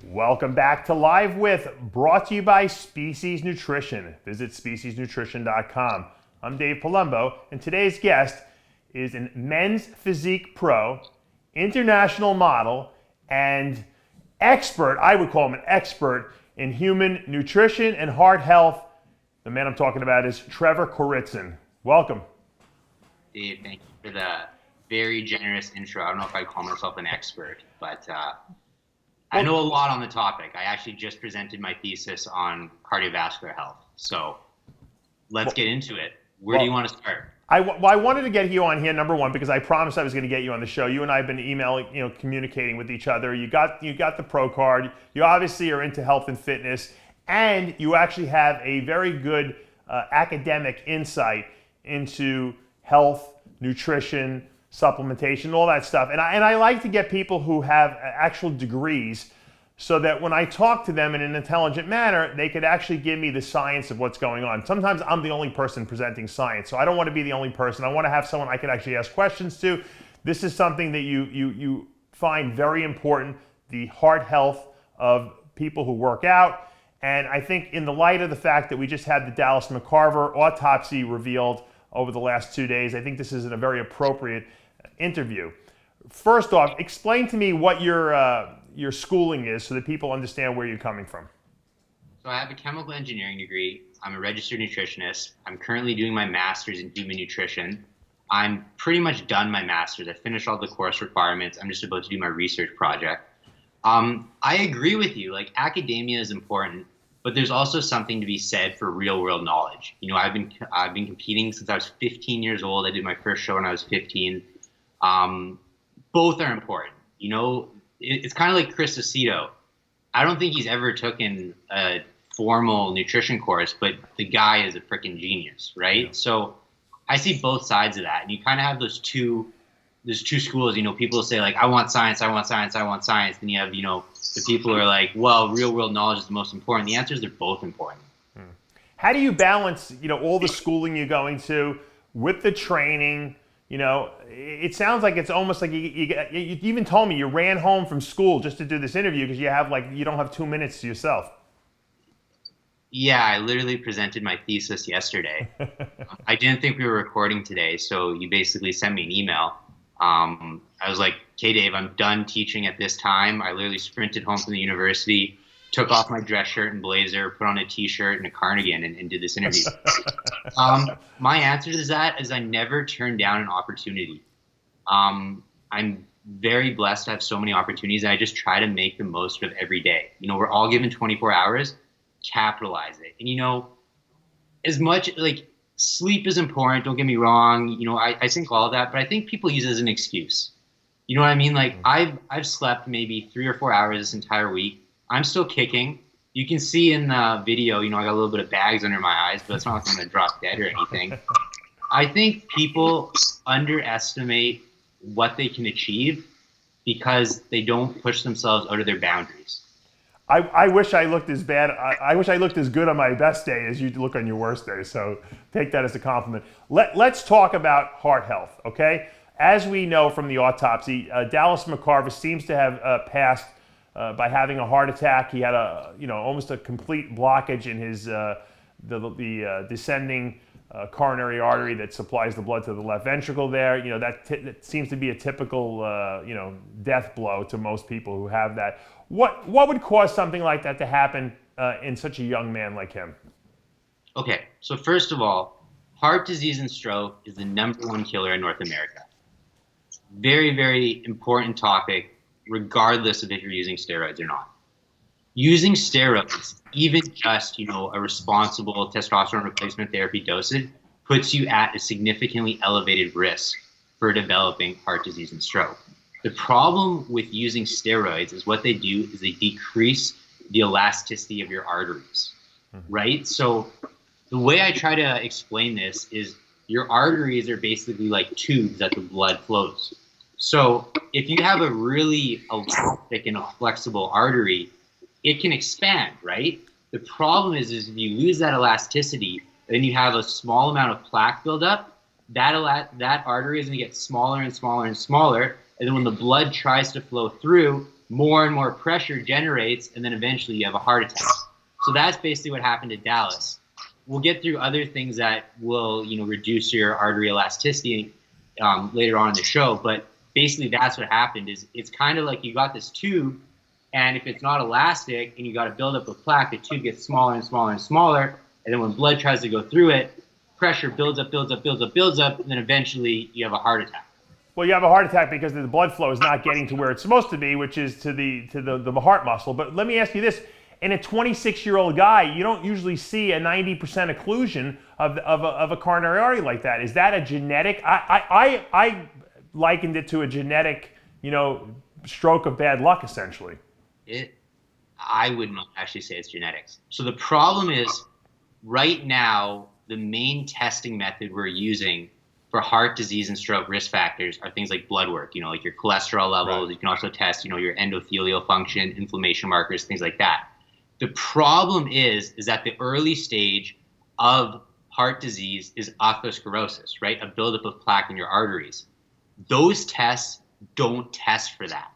Welcome back to Live With, brought to you by Species Nutrition. Visit speciesnutrition.com. I'm Dave Palumbo, and today's guest is a men's physique pro, international model, and expert, I would call him an expert, in human nutrition and heart health. The man I'm talking about is Trevor Kouritzin. Welcome. Dave, thank you for the very generous intro. I don't know if I'd call myself an expert, but I know a lot on the topic. I actually just presented my thesis on cardiovascular health. So let's get into it. Where do you want to start? I wanted to get you on here, number one, because I promised I was going to get you on the show. You and I have been emailing, communicating with each other. You got the pro card. You obviously are into health and fitness, and you actually have a very good academic insight into health, nutrition, supplementation, all that stuff. And I like to get people who have actual degrees so that when I talk to them in an intelligent manner, they could actually give me the science of what's going on. Sometimes I'm the only person presenting science, so I don't want to be the only person. I want to have someone I could actually ask questions to. This is something that you find very important, the heart health of people who work out. And I think in the light of the fact that we just had the Dallas McCarver autopsy revealed over the last 2 days, I think this is a very appropriate interview. First off, explain to me what your schooling is so that people understand where you're coming from. So I have a chemical engineering degree. I'm a registered nutritionist. I'm currently doing my master's in human nutrition. I'm pretty much done my master's. I finished all the course requirements. I'm just about to do my research project. I agree with you. Like, academia is important, but there's also something to be said for real world knowledge. I've been competing since I was 15 years old. I did my first show when I was 15. Both are important. It's kind of like Chris Aceto. I don't think he's ever taken a formal nutrition course, but the guy is a freaking genius, right? Yeah. So I see both sides of that. And you kind of have those two schools. People say, like, I want science, I want science, I want science. Then you have, the people who are like, well, real world knowledge is the most important. The answer is they're both important. How do you balance, all the schooling you're going to with the training? It sounds like it's almost like you even told me you ran home from school just to do this interview because you don't have 2 minutes to yourself. Yeah, I literally presented my thesis yesterday. I didn't think we were recording today, so you basically sent me an email. I was like, okay, Dave, I'm done teaching at this time. I literally sprinted home from the university, took off my dress shirt and blazer, put on a t-shirt and a cardigan and did this interview. My answer to that is I never turned down an opportunity. I'm very blessed to have so many opportunities, and I just try to make the most of every day. We're all given 24 hours, capitalize it. And as much like sleep is important, don't get me wrong. I think all of that, but I think people use it as an excuse. You know what I mean? Like, I've slept maybe 3 or 4 hours this entire week. I'm still kicking. You can see in the video, I got a little bit of bags under my eyes, but it's not like I'm going to drop dead or anything. I think people underestimate what they can achieve because they don't push themselves out of their boundaries. I wish I looked as bad. I wish I looked as good on my best day as you look on your worst day. So take that as a compliment. Let's talk about heart health, okay? As we know from the autopsy, Dallas McCarver seems to have passed by having a heart attack. He had almost a complete blockage in his the descending coronary artery that supplies the blood to the left ventricle there. That seems to be a typical death blow to most people who have that. What would cause something like that to happen in such a young man like him? Okay, so first of all, heart disease and stroke is the #1 killer in North America. Very, very important topic, regardless of if you're using steroids or not. Using steroids, even just, a responsible testosterone replacement therapy dosage, puts you at a significantly elevated risk for developing heart disease and stroke. The problem with using steroids is what they do is they decrease the elasticity of your arteries, right? So the way I try to explain this is your arteries are basically like tubes that the blood flows. So if you have a really elastic and a flexible artery, it can expand, right? The problem is if you lose that elasticity, then you have a small amount of plaque buildup. That artery is going to get smaller and smaller and smaller. And then when the blood tries to flow through, more and more pressure generates, and then eventually you have a heart attack. So that's basically what happened to Dallas. We'll get through other things that will, reduce your artery elasticity later on in the show. But basically that's what happened. Is it's kind of like you got this tube, and if it's not elastic and you got a buildup of plaque, the tube gets smaller and smaller and smaller. And then when blood tries to go through it, pressure builds up, and then eventually you have a heart attack. Well, you have a heart attack because the blood flow is not getting to where it's supposed to be, which is to the heart muscle. But let me ask you this. In a 26-year-old guy, you don't usually see a 90% occlusion of a coronary artery like that. Is that a genetic? I likened it to a genetic, stroke of bad luck, essentially. I would not actually say it's genetics. So the problem is, right now, the main testing method we're using for heart disease and stroke risk factors are things like blood work, like your cholesterol levels. Right. You can also test, your endothelial function, inflammation markers, things like that. The problem is that the early stage of heart disease is atherosclerosis, right? A buildup of plaque in your arteries. Those tests don't test for that.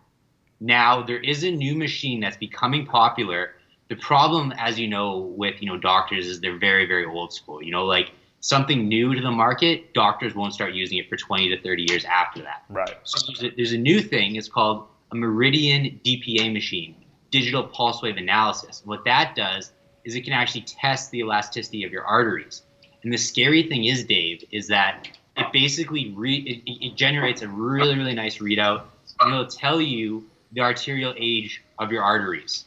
Now, there is a new machine that's becoming popular. The problem, as you know, with doctors is they're very, very old school. Like something new to the market, doctors won't start using it for 20 to 30 years after that. Right. So there's a new thing. It's called a Meridian DPA machine, digital pulse wave analysis. What that does is it can actually test the elasticity of your arteries. And the scary thing is, Dave, is that it basically it generates a really, really nice readout, and it'll tell you the arterial age of your arteries.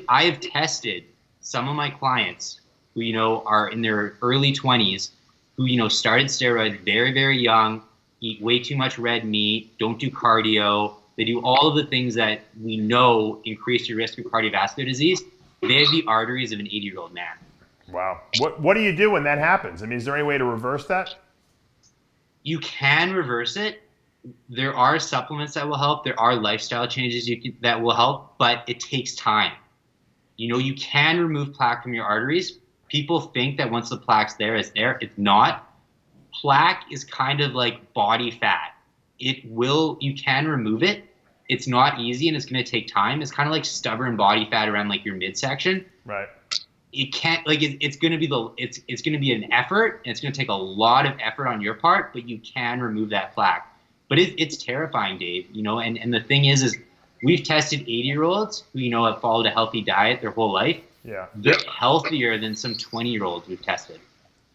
I have tested some of my clients who, are in their early 20s, who, started steroids very, very young, eat way too much red meat, don't do cardio. They do all of the things that we know increase your risk of cardiovascular disease. They have the arteries of an 80-year-old man. Wow. What do you do when that happens? I mean, is there any way to reverse that? You can reverse it. There are supplements that will help. There are lifestyle changes that will help, but it takes time. You can remove plaque from your arteries. People think that once the plaque's there, it's there. It's not. Plaque is kind of like body fat. You can remove it. It's not easy and it's going to take time. It's kind of like stubborn body fat around like your midsection. Right. It can't it's going to be it's going to be an effort, and it's going to take a lot of effort on your part, but you can remove that plaque. But it's terrifying, Dave, and the thing is we've tested 80-year-olds who, have followed a healthy diet their whole life. Yeah. They're healthier than some 20-year-olds we've tested.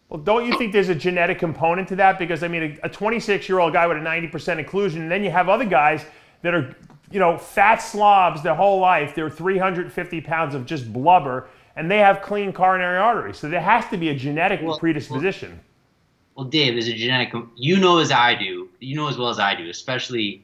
Well, don't you think there's a genetic component to that? Because, I mean, a 26-year-old guy with a 90% occlusion, and then you have other guys that are, fat slobs their whole life. They're 350 pounds of just blubber, and they have clean coronary arteries. So there has to be a genetic predisposition. Well, Dave, there's a genetic, you know as well as I do, especially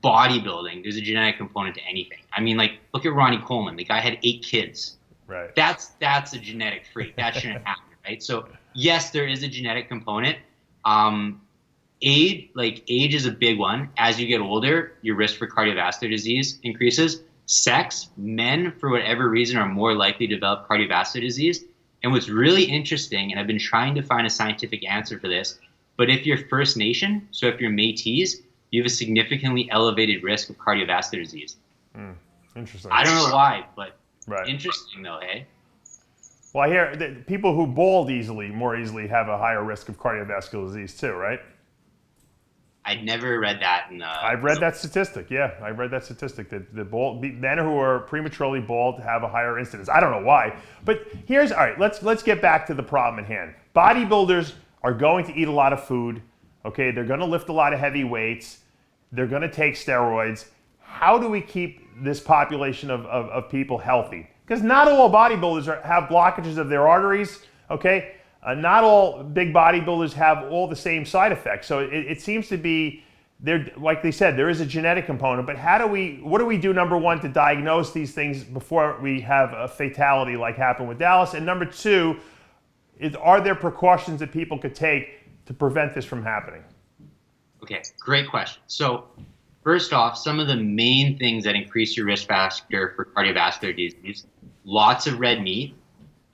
bodybuilding, there's a genetic component to anything. I mean, like, look at Ronnie Coleman. The guy had 8 kids. Right. That's a genetic freak. That shouldn't happen, right? So, yes, there is a genetic component. Age is a big one. As you get older, your risk for cardiovascular disease increases. Sex, men, for whatever reason, are more likely to develop cardiovascular disease. And what's really interesting, and I've been trying to find a scientific answer for this, but if you're First Nation, so if you're Métis, you have a significantly elevated risk of cardiovascular disease. Interesting. I don't know why, but right. Interesting though, hey? Well, I hear that people who bald more easily have a higher risk of cardiovascular disease too, right? I'd never read that. I've read that statistic. Yeah, I read that statistic that the men who are prematurely bald have a higher incidence. I don't know why, but all right. Let's get back to the problem at hand. Bodybuilders are going to eat a lot of food. Okay, they're going to lift a lot of heavy weights. They're going to take steroids. How do we keep this population of people healthy? Because not all bodybuilders have blockages of their arteries. Okay. Not all big bodybuilders have all the same side effects. So it seems to be, like they said, there is a genetic component, but what do we do, number one, to diagnose these things before we have a fatality like happened with Dallas? And number two, are there precautions that people could take to prevent this from happening? Okay, great question. So first off, some of the main things that increase your risk factor for cardiovascular disease, lots of red meat.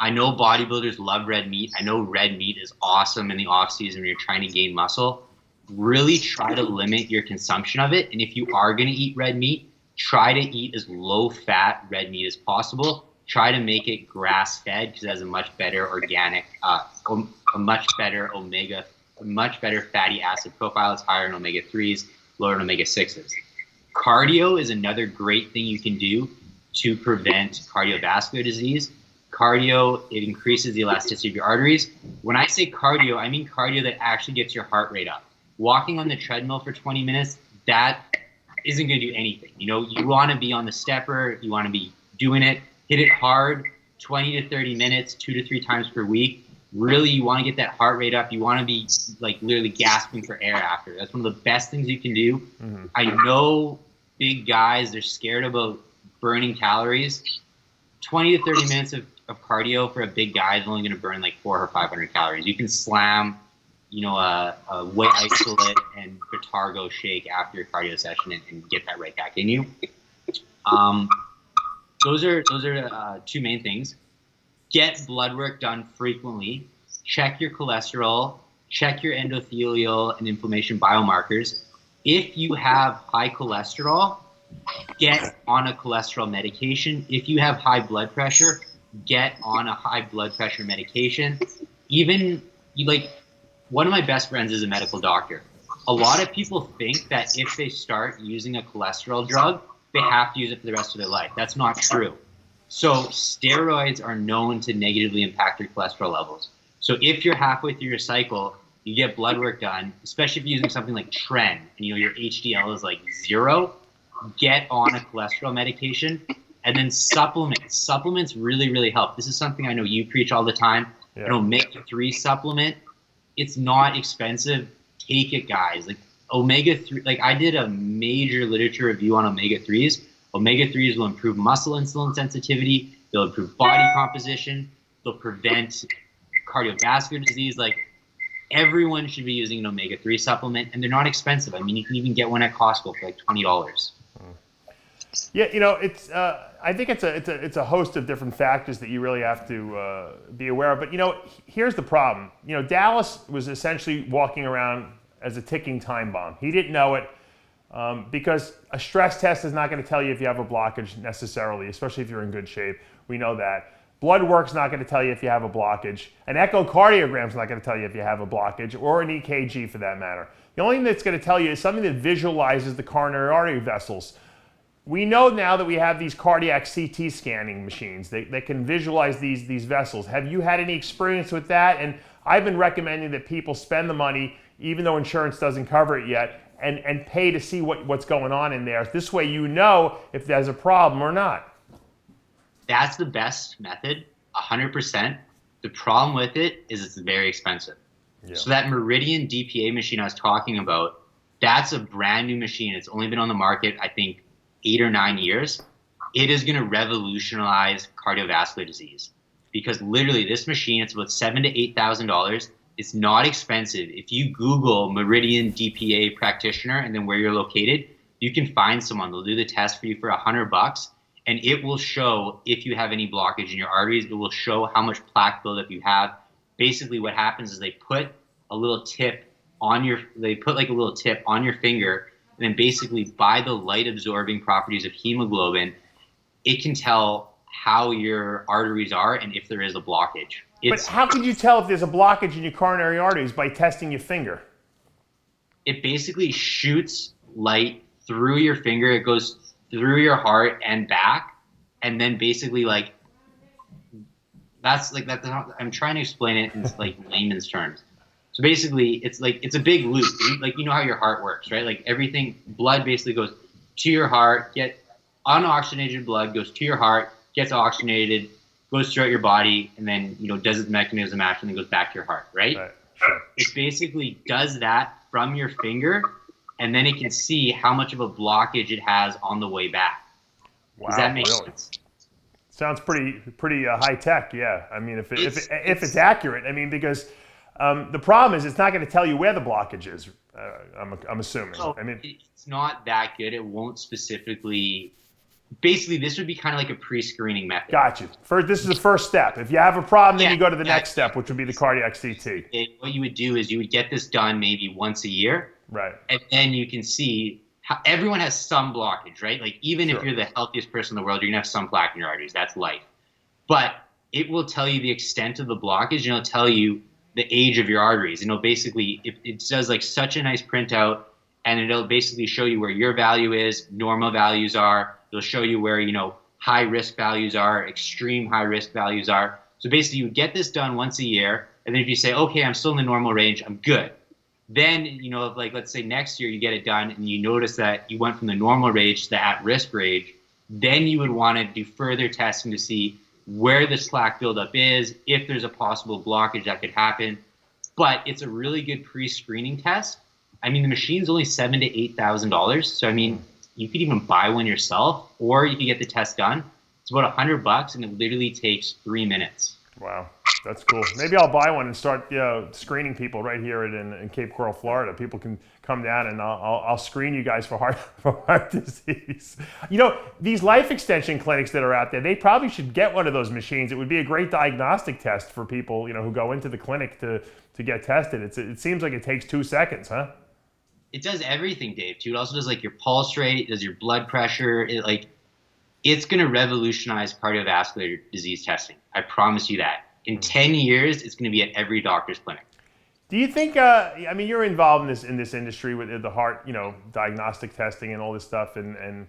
I know bodybuilders love red meat. I know red meat is awesome in the off season when you're trying to gain muscle. Really try to limit your consumption of it. And if you are going to eat red meat, try to eat as low fat red meat as possible. Try to make it grass fed because it has a much better organic, a much better fatty acid profile. It's higher in omega 3s, lower in omega 6s. Cardio is another great thing you can do to prevent cardiovascular disease. Cardio, it increases the elasticity of your arteries. When I say cardio, I mean cardio that actually gets your heart rate up. Walking on the treadmill for 20 minutes, that isn't going to do anything. You want to be on the stepper. You want to be doing it. Hit it hard, 20 to 30 minutes, 2 to 3 times per week. Really, you want to get that heart rate up. You want to be like literally gasping for air after. That's one of the best things you can do. Mm-hmm. I know big guys, they're scared about burning calories. 20 to 30 minutes of cardio for a big guy is only going to burn like 400 or 500 calories. You can slam, a whey isolate and Vitargo shake after your cardio session and get that right back in you. Those are two main things. Get blood work done frequently. Check your cholesterol. Check your endothelial and inflammation biomarkers. If you have high cholesterol, get on a cholesterol medication. If you have high blood pressure, get on a high blood pressure medication. One of my best friends is a medical doctor. A lot of people think that if they start using a cholesterol drug, they have to use it for the rest of their life. That's not true. So steroids are known to negatively impact your cholesterol levels. So if you're halfway through your cycle, you get blood work done, especially if you're using something like Tren, and your HDL is like 0, get on a cholesterol medication, and then supplements. Supplements really, really help. This is something I know you preach all the time. Yeah. An omega-3 supplement. It's not expensive. Take it, guys. Like omega-3, I did a major literature review on omega-3s. Omega-3s will improve muscle insulin sensitivity. They'll improve body composition. They'll prevent cardiovascular disease. Everyone should be using an omega-3 supplement, and they're not expensive. I mean, you can even get one at Costco for $20. Yeah, it's. I think it's a host of different factors that you really have to be aware of. But here's the problem. Dallas was essentially walking around as a ticking time bomb. He didn't know it because a stress test is not going to tell you if you have a blockage necessarily, especially if you're in good shape. We know that. Blood work's not going to tell you if you have a blockage. An echocardiogram's not going to tell you if you have a blockage, or an EKG for that matter. The only thing that's going to tell you is something that visualizes the coronary artery vessels. We know now that we have these cardiac CT scanning machines that can visualize these vessels. Have you had any experience with that? And I've been recommending that people spend the money, even though insurance doesn't cover it yet, and pay to see what's going on in there. This way you know if there's a problem or not. That's the best method, 100%. The problem with it is it's very expensive. Yeah. So that Meridian DPA machine I was talking about, that's a brand new machine. It's only been on the market, I think, 8 or 9 years. It is going to revolutionize cardiovascular disease because literally this machine, it's about $7,000 to $8,000. It's not expensive. If you Google Meridian DPA practitioner and then where you're located, you can find someone. They'll do the test for you for $100, and it will show if you have any blockage in your arteries. It will show how much plaque buildup you have. Basically, what happens is they put a little tip on your finger. And then basically by the light absorbing properties of hemoglobin, it can tell how your arteries are and if there is a blockage. But how can you tell if there's a blockage in your coronary arteries by testing your finger? It basically shoots light through your finger. It goes through your heart and back. And then basically that's I'm trying to explain it in layman's terms. So basically, it's a big loop. You know how your heart works, right? Blood basically goes to your heart, unoxygenated blood goes to your heart, gets oxygenated, goes throughout your body, and then, does its mechanism of action and goes back to your heart, right? Sure. It basically does that from your finger, and then it can see how much of a blockage it has on the way back. Wow, does that make sense? Sounds pretty high tech, yeah. I mean, if it's accurate, I mean, because the problem is it's not going to tell you where the blockage is. I'm assuming. So I mean, it's not that good. It won't specifically basically this would be kind of like a pre-screening method. Got you. This is the first step. If you have a problem, then Yeah, you go to the yeah. next step, which would be the cardiac CT. What you would do is you would get this done maybe once a year. Right. And then you can see how everyone has some blockage, right? Like even if Sure. you're the healthiest person in the world, you're gonna have some plaque in your arteries. That's life. But it will tell you the extent of the blockage, and it'll tell you the age of your arteries. And it'll basically, it does like such a nice printout, and it'll basically show you where your value is, normal values are. It'll show you where, high risk values are, extreme high risk values are. So basically you get this done once a year. And then if you say, okay, I'm still in the normal range, I'm good. Then, like let's say next year you get it done and you notice that you went from the normal range to the at-risk range, then you would want to do further testing to see where this plaque buildup is, if there's a possible blockage that could happen. But it's a really good pre-screening test. I mean, the machine's only $7,000 to $8,000. So, I mean, you could even buy one yourself, or you could get the test done. It's about $100 and it literally takes 3 minutes. Wow, that's cool. Maybe I'll buy one and start screening people right here in Cape Coral, Florida. People can come down and I'll screen you guys for heart disease. These life extension clinics that are out there, they probably should get one of those machines. It would be a great diagnostic test for people who go into the clinic to get tested. It seems like it takes 2 seconds, huh? It does everything, Dave, too. It also does like your pulse rate, it does your blood pressure. It's going to revolutionize cardiovascular disease testing. I promise you that. In 10 years, it's going to be at every doctor's clinic. Do you think, you're involved in this industry with the heart, diagnostic testing and all this stuff. And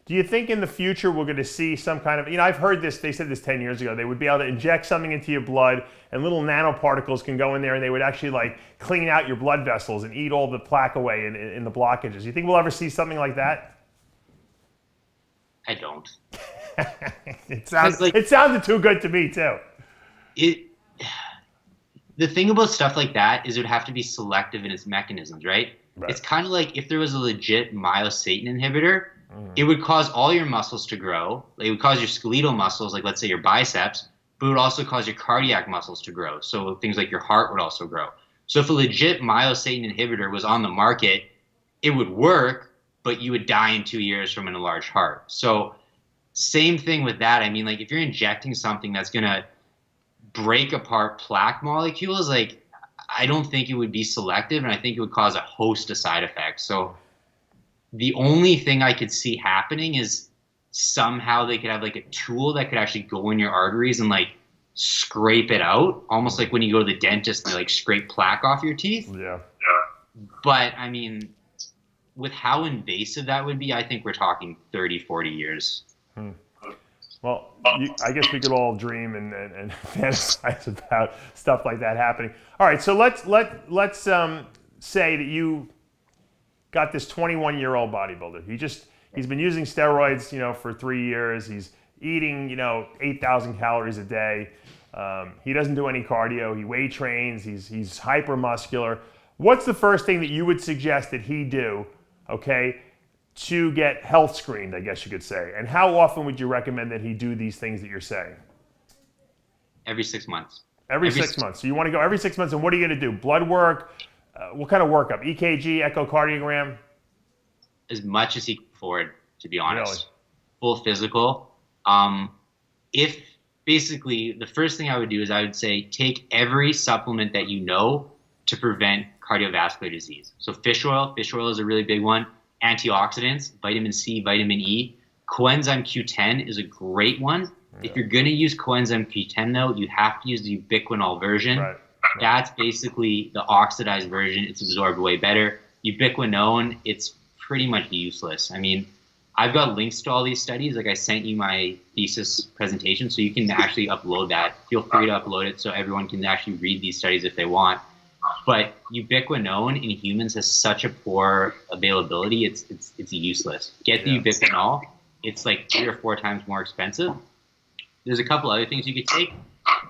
do you think in the future we're going to see some kind of, I've heard this, they said this 10 years ago, they would be able to inject something into your blood and little nanoparticles can go in there and they would actually like clean out your blood vessels and eat all the plaque away in the blockages. Do you think we'll ever see something like that? I don't. It sounded too good to me too. The thing about stuff like that is it would have to be selective in its mechanisms, right? It's kind of like if there was a legit myostatin inhibitor, it would cause all your muscles to grow. It would cause your skeletal muscles, like let's say your biceps, but it would also cause your cardiac muscles to grow. So things like your heart would also grow. So if a legit myostatin inhibitor was on the market, it would work, but you would die in 2 years from an enlarged heart. So same thing with that. I mean, like if you're injecting something that's going to break apart plaque molecules, like I don't think it would be selective, and I think it would cause a host of side effects. So the only thing I could see happening is somehow they could have like a tool that could actually go in your arteries and like scrape it out, almost like when you go to the dentist and they like scrape plaque off your teeth. Yeah. But I mean, with how invasive that would be, I think we're talking 30, 40 years. Well, I guess we could all dream and fantasize about stuff like that happening. All right, so let's say that you got this 21-year-old bodybuilder. He's been using steroids, for 3 years. He's eating, 8,000 calories a day. He doesn't do any cardio. He weight trains. He's hypermuscular. What's the first thing that you would suggest that he do, okay, to get health screened, I guess you could say? And how often would you recommend that he do these things that you're saying? Every 6 months. Every 6 months. So you want to go every 6 months, and what are you going to do? Blood work? What kind of workup? EKG, echocardiogram? As much as he can afford, to be honest. Really? Full physical. If basically the first thing I would do is I would say take every supplement that you know to prevent cardiovascular disease. So fish oil is a really big one. Antioxidants, vitamin C, vitamin E. Coenzyme Q10 is a great one. Yeah. If you're going to use coenzyme Q10, though, you have to use the ubiquinol version. Right. That's basically the oxidized version. It's absorbed way better. Ubiquinone, it's pretty much useless. I mean, I've got links to all these studies. Like I sent you my thesis presentation, so you can actually upload that. Feel free to upload it so everyone can actually read these studies if they want. But ubiquinone in humans has such a poor availability, it's useless. Get the ubiquinol. It's like 3 or 4 times more expensive. There's a couple other things you could take.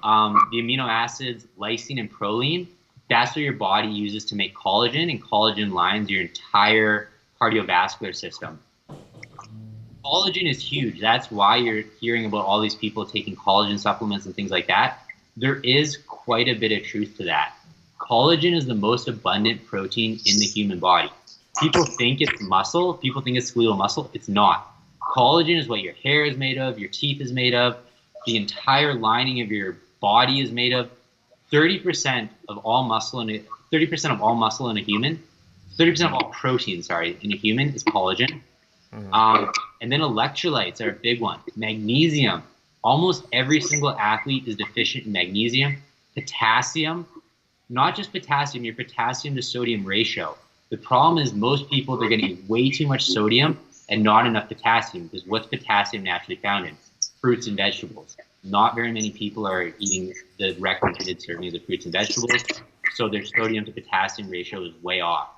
The amino acids, lysine and proline, that's what your body uses to make collagen, and collagen lines your entire cardiovascular system. Collagen is huge. That's why you're hearing about all these people taking collagen supplements and things like that. There is quite a bit of truth to that. Collagen is the most abundant protein in the human body. People think it's muscle. People think it's skeletal muscle. It's not. Collagen is what your hair is made of, your teeth is made of, the entire lining of your body is made of. 30% of all muscle in a 30% of all muscle in a human, 30% of all protein, in a human is collagen. And then electrolytes are a big one. Magnesium. Almost every single athlete is deficient in magnesium. Potassium. Not just potassium, your potassium to sodium ratio. The problem is most people, they're getting way too much sodium and not enough potassium, because what's potassium naturally found in? Fruits and vegetables. Not very many people are eating the recommended servings of fruits and vegetables, so their sodium to potassium ratio is way off.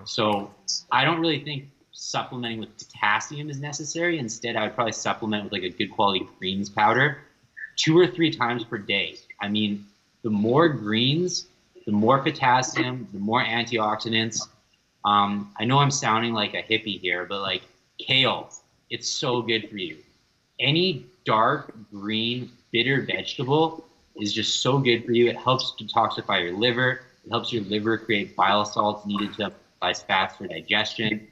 So I don't really think supplementing with potassium is necessary. Instead, I would probably supplement with like a good quality greens powder 2 or 3 times per day. I mean, the more greens, the more potassium, the more antioxidants. I know I'm sounding like a hippie here, but like kale, it's so good for you. Any dark green bitter vegetable is just so good for you. It helps detoxify your liver. It helps your liver create bile salts needed to utilize fats for digestion.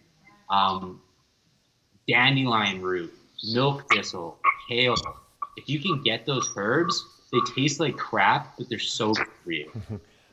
Dandelion root, milk thistle, kale. If you can get those herbs, they taste like crap, but they're so good for you.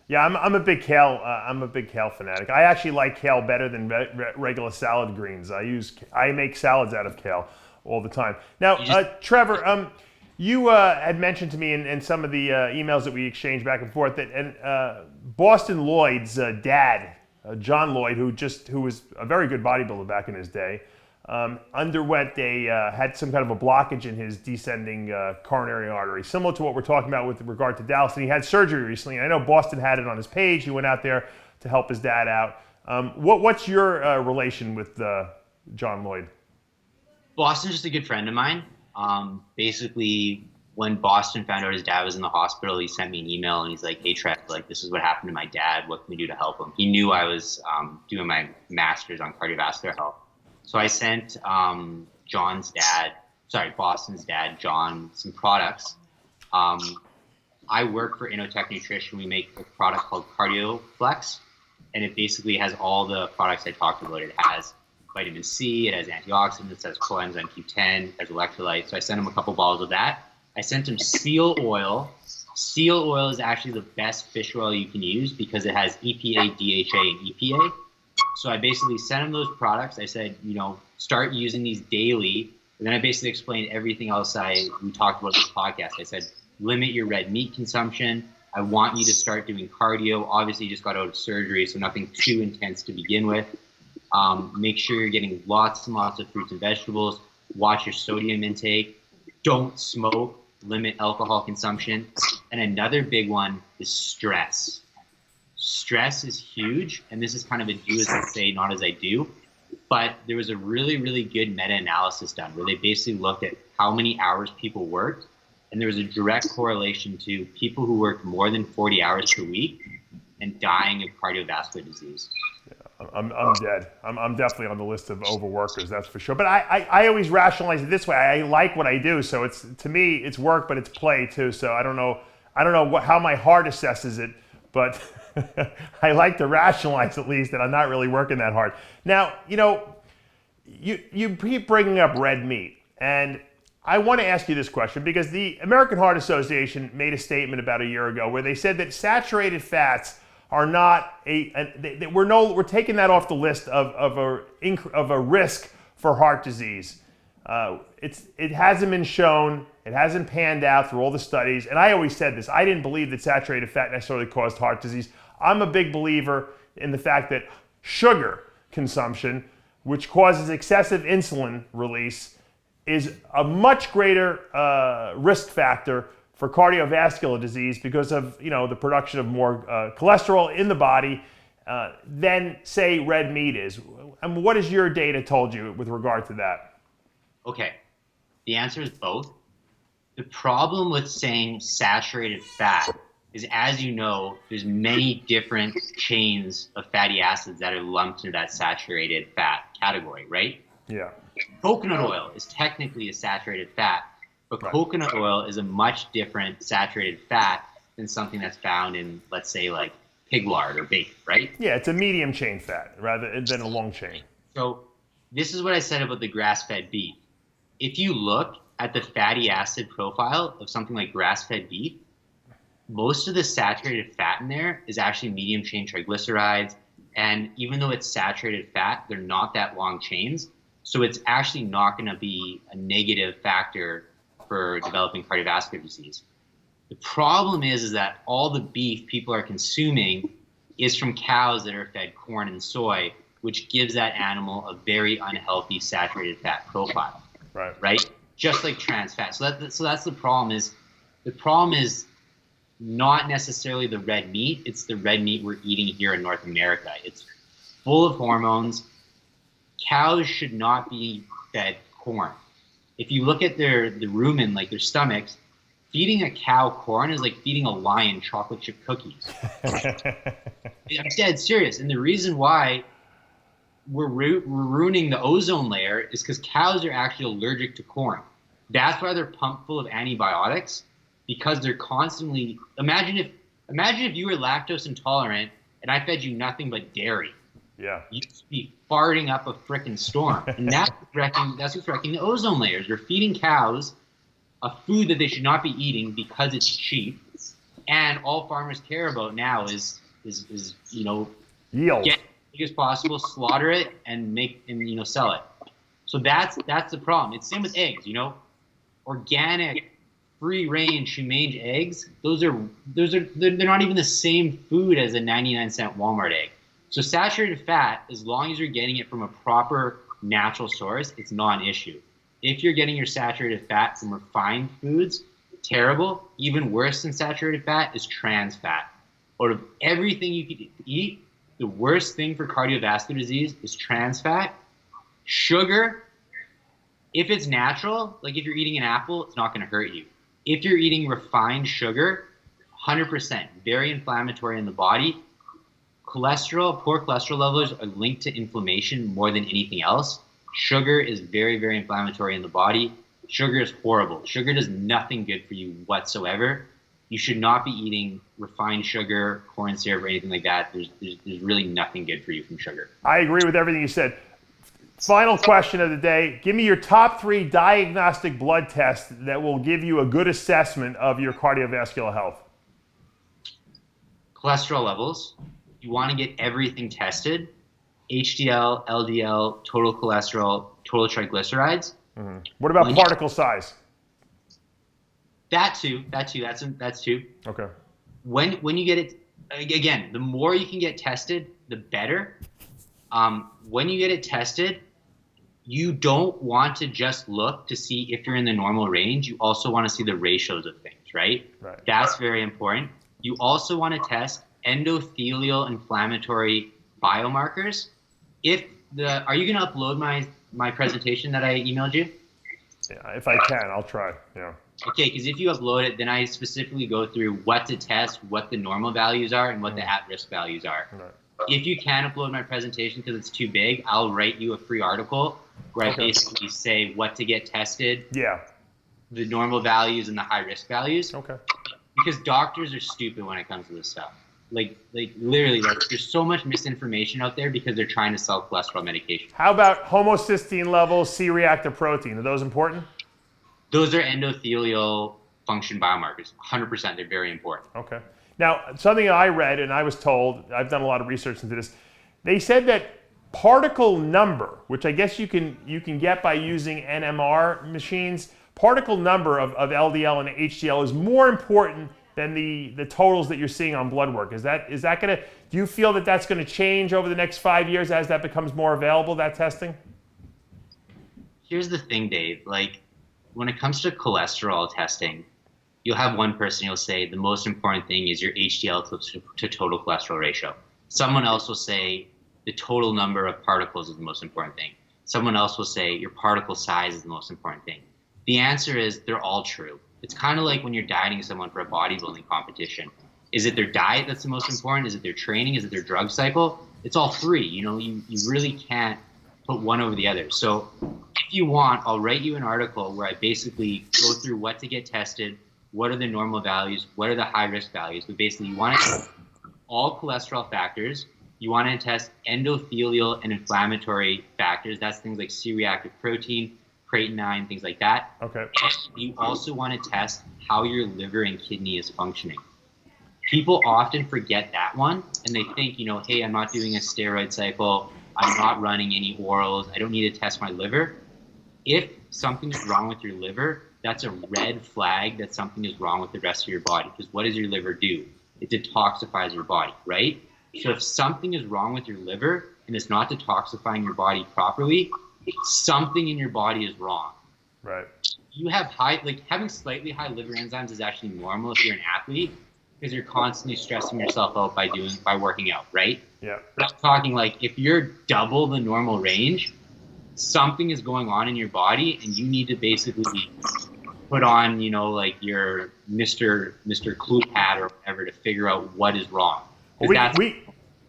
Yeah, I'm a big kale. I'm a big kale fanatic. I actually like kale better than regular salad greens. I make salads out of kale all the time. Now, Trevor, you had mentioned to me in some of the emails that we exchanged back and forth that Boston Lloyd's dad, John Lloyd, who was a very good bodybuilder back in his day, had some kind of a blockage in his descending coronary artery, similar to what we're talking about with regard to Dallas. And he had surgery recently. And I know Boston had it on his page. He went out there to help his dad out. What's your relation with John Lloyd? Boston's just a good friend of mine. Basically, when Boston found out his dad was in the hospital, he sent me an email and he's like, "Hey, Trev, like this is what happened to my dad. What can we do to help him?" He knew I was doing my master's on cardiovascular health. So I sent Boston's dad, John, some products. I work for Innotech Nutrition. We make a product called CardioFlex, and it basically has all the products I talked about. It has vitamin C, it has antioxidants, it has coenzyme Q10, it has electrolytes. So I sent him a couple bottles of that. I sent him seal oil. Seal oil is actually the best fish oil you can use because it has EPA, DHA, and EPA. So I basically sent him those products. I said, start using these daily. And then I basically explained everything else we talked about in this podcast. I said, limit your red meat consumption. I want you to start doing cardio. Obviously, you just got out of surgery, so nothing too intense to begin with. Make sure you're getting lots and lots of fruits and vegetables. Watch your sodium intake. Don't smoke. Limit alcohol consumption. And another big one is stress. Stress is huge, and this is kind of a do as I say, not as I do. But there was a really, really good meta-analysis done where they basically looked at how many hours people worked, and there was a direct correlation to people who worked more than 40 hours per week and dying of cardiovascular disease. Yeah, I'm dead. I'm definitely on the list of overworkers, that's for sure. But I always rationalize it this way. I like what I do, so to me it's work, but it's play too. So I don't know how my heart assesses it, but I like to rationalize at least that I'm not really working that hard. Now, you keep bringing up red meat, and I want to ask you this question because the American Heart Association made a statement about a year ago where they said that saturated fats are not we're taking that off the list of a risk for heart disease. It hasn't been shown. It hasn't panned out through all the studies. And I always said this. I didn't believe that saturated fat necessarily caused heart disease. I'm a big believer in the fact that sugar consumption, which causes excessive insulin release, is a much greater risk factor for cardiovascular disease because of the production of more cholesterol in the body than, say, red meat is. And what has your data told you with regard to that? Okay, the answer is both. The problem with saying saturated fat is, as you know, there's many different chains of fatty acids that are lumped into that saturated fat category, right? Yeah. Coconut oil is technically a saturated fat, but right. Coconut oil is a much different saturated fat than something that's found in, let's say, like pig lard or bacon, right? Yeah, it's a medium chain fat rather than a long chain. So this is what I said about the grass-fed beef. if you look at the fatty acid profile of something like grass-fed beef, most of the saturated fat in there is actually medium chain triglycerides. And even though it's saturated fat, they're not that long chains. So it's actually not going to be a negative factor for developing cardiovascular disease. The problem is that all the beef people are consuming is from cows that are fed corn and soy, which gives that animal a very unhealthy saturated fat profile. Right? Just like trans fat. So that's the problem. The problem is not necessarily the red meat. It's the red meat we're eating here in North America. It's full of hormones. Cows should not be fed corn. If you look at the rumen, like their stomachs, feeding a cow corn is like feeding a lion chocolate chip cookies. I'm dead serious. And the reason why we're ruining the ozone layer is because cows are actually allergic to corn. That's why they're pumped full of antibiotics, because they're constantly. Imagine if you were lactose intolerant and I fed you nothing but dairy. Yeah. You'd be farting up a frickin' storm. And that's what's wrecking the ozone layers. They're feeding cows a food that they should not be eating because it's cheap. And all farmers care about now is yield. Get as big as possible, slaughter it, and sell it. So that's the problem. It's same with eggs. Organic, free range, humane eggs. They're not even the same food as a 99-cent Walmart egg. So saturated fat, as long as you're getting it from a proper natural source, it's not an issue. If you're getting your saturated fat from refined foods, terrible. Even worse than saturated fat is trans fat. Out of everything you could eat, the worst thing for cardiovascular disease is trans fat. Sugar, if it's natural, like if you're eating an apple, it's not going to hurt you. If you're eating refined sugar, 100%, very inflammatory in the body. Cholesterol, poor cholesterol levels are linked to inflammation more than anything else. Sugar is very, very inflammatory in the body. Sugar is horrible. Sugar does nothing good for you whatsoever. You should not be eating refined sugar, corn syrup, or anything like that. There's really nothing good for you from sugar. I agree with everything you said. Final question of the day. Give me your top 3 diagnostic blood tests that will give you a good assessment of your cardiovascular health. Cholesterol levels. You want to get everything tested. HDL, LDL, total cholesterol, total triglycerides. Mm-hmm. What about particle size? That too. That's two. Okay. When you get it, again, the more you can get tested, the better. When you get it tested, you don't want to just look to see if you're in the normal range. You also want to see the ratios of things, right? Right. That's very important. You also want to test endothelial inflammatory biomarkers. Are you going to upload my presentation that I emailed you? Yeah, if I can, I'll try. Yeah. Okay, because if you upload it, then I specifically go through what to test, what the normal values are, and what the at-risk values are. Right. If you can upload my presentation because it's too big, I'll write you a free article where I basically say what to get tested, the normal values and the high-risk values. Okay. Because doctors are stupid when it comes to this stuff. Like literally, there's so much misinformation out there because they're trying to sell cholesterol medication. How about homocysteine levels, C-reactive protein? Are those important? Those are endothelial function biomarkers. 100%, they're very important. Okay. Now, something I read and I was told, I've done a lot of research into this, they said that particle number, which I guess you can get by using NMR machines, particle number of LDL and HDL is more important than the totals that you're seeing on blood work. Is that gonna, do you feel that that's gonna change over the next 5 years as that becomes more available, that testing? Here's the thing, Dave, like when it comes to cholesterol testing, you'll have one person, you'll say the most important thing is your HDL to total cholesterol ratio. Someone else will say the total number of particles is the most important thing. Someone else will say your particle size is the most important thing. The answer is they're all true. It's kind of like when you're dieting someone for a bodybuilding competition. Is it their diet that's the most important? Is it their training? Is it their drug cycle? It's all three. You really can't put one over the other. So if you want, I'll write you an article where I basically go through what to get tested, what are the normal values, what are the high risk values. But basically you want to test all cholesterol factors. You want to test endothelial and inflammatory factors. That's things like C-reactive protein, creatinine, things like that. Okay. You also want to test how your liver and kidney is functioning. People often forget that one, and they think, hey, I'm not doing a steroid cycle, I'm not running any orals, I don't need to test my liver. If something is wrong with your liver, that's a red flag that something is wrong with the rest of your body. Because what does your liver do? It detoxifies your body, right? So if something is wrong with your liver and it's not detoxifying your body properly, something in your body is wrong. Right. You have having slightly high liver enzymes is actually normal if you're an athlete, because you're constantly stressing yourself out by working out, right? Yeah. But I'm talking if you're double the normal range, something is going on in your body, and you need to basically put on, your Mr. Clue pad or whatever to figure out what is wrong.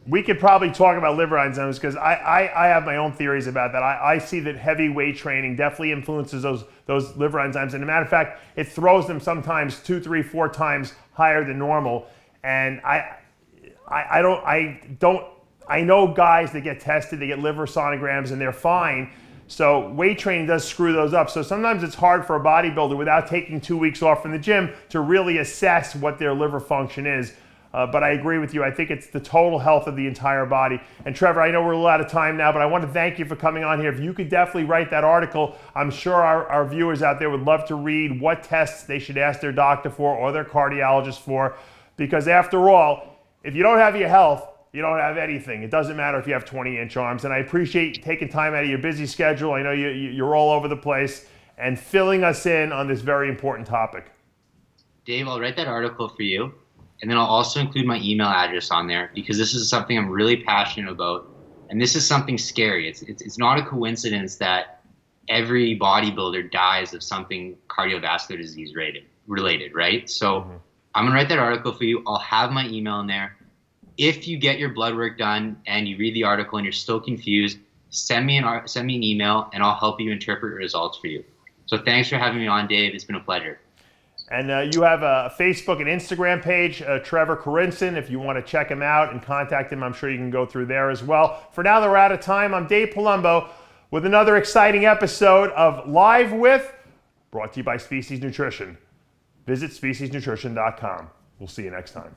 We could probably talk about liver enzymes because I have my own theories about that. I see that heavy weight training definitely influences those liver enzymes. And as a matter of fact, it throws them sometimes 2, 3, 4 times higher than normal. And I know guys that get tested, they get liver sonograms and they're fine. So weight training does screw those up. So sometimes it's hard for a bodybuilder without taking 2 weeks off from the gym to really assess what their liver function is. But I agree with you. I think it's the total health of the entire body. And Trevor, I know we're a little out of time now, but I want to thank you for coming on here. If you could definitely write that article, I'm sure our viewers out there would love to read what tests they should ask their doctor for or their cardiologist for. Because after all, if you don't have your health, you don't have anything. It doesn't matter if you have 20-inch arms. And I appreciate taking time out of your busy schedule. I know you're all over the place and filling us in on this very important topic. Dave, I'll write that article for you. And then I'll also include my email address on there, because this is something I'm really passionate about. And this is something scary. It's not a coincidence that every bodybuilder dies of something cardiovascular disease related, right? So I'm going to write that article for you. I'll have my email in there. If you get your blood work done and you read the article and you're still confused, send me an email and I'll help you interpret your results for you. So thanks for having me on, Dave. It's been a pleasure. And you have a Facebook and Instagram page, Trevor Kouritzin. If you want to check him out and contact him, I'm sure you can go through there as well. For now, that we're out of time, I'm Dave Palumbo with another exciting episode of Live With, brought to you by Species Nutrition. Visit speciesnutrition.com. We'll see you next time.